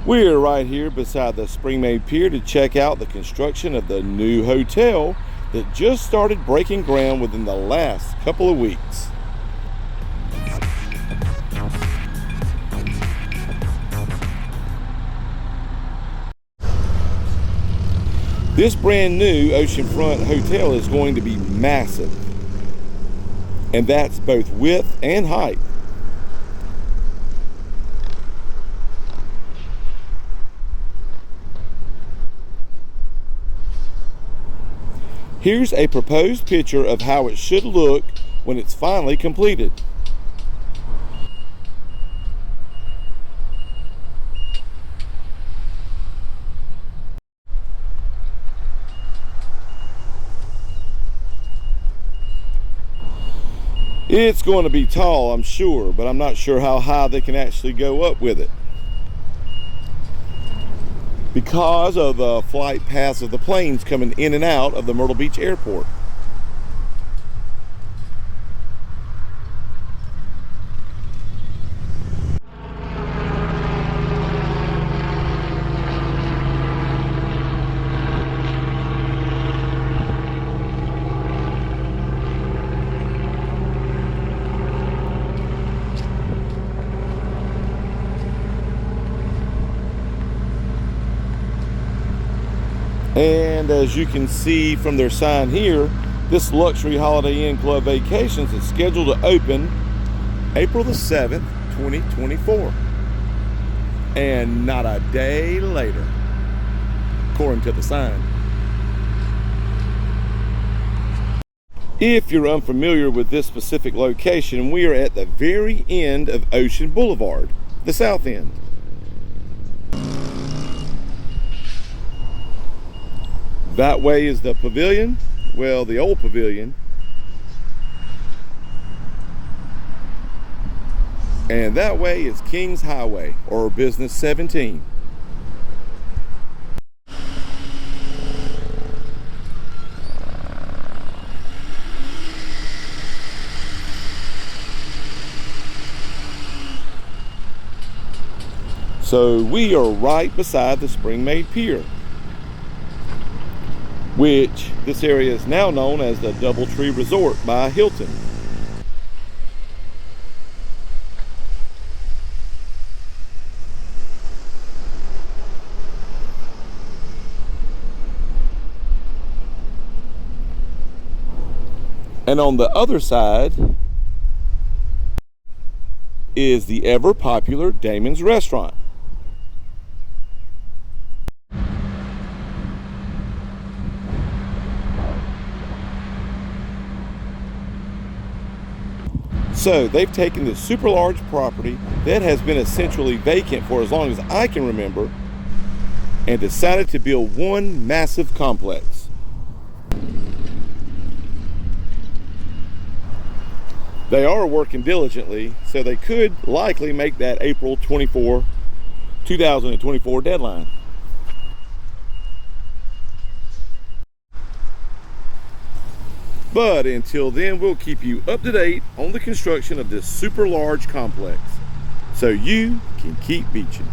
We're right here beside the Springmade Pier to check out the construction of the new hotel that just started breaking ground within the last couple of weeks. This brand new Oceanfront hotel is going to be massive, and that's both width and height. Here's a proposed picture of how it should look when it's finally completed. It's going to be tall, I'm sure, but I'm not sure how high they can actually go up with it, because of the flight paths of the planes coming in and out of the Myrtle Beach airport. And as you can see from their sign here, this luxury Holiday Inn Club Vacations is scheduled to open April the 7th, 2024. And not a day later, according to the sign. If you're unfamiliar with this specific location, we are at the very end of Ocean Boulevard, the south end. That way is the pavilion, well, the old pavilion. And that way is Kings Highway, or Business 17. So we are right beside the Springmade Pier, which this area is now known as the Doubletree Resort by Hilton. And on the other side is the ever popular Damon's Restaurant. So they've taken this super large property that has been essentially vacant for as long as I can remember and decided to build one massive complex. They are working diligently, so they could likely make that April 2024 deadline. But until then, we'll keep you up to date on the construction of this super large complex so you can keep beaching.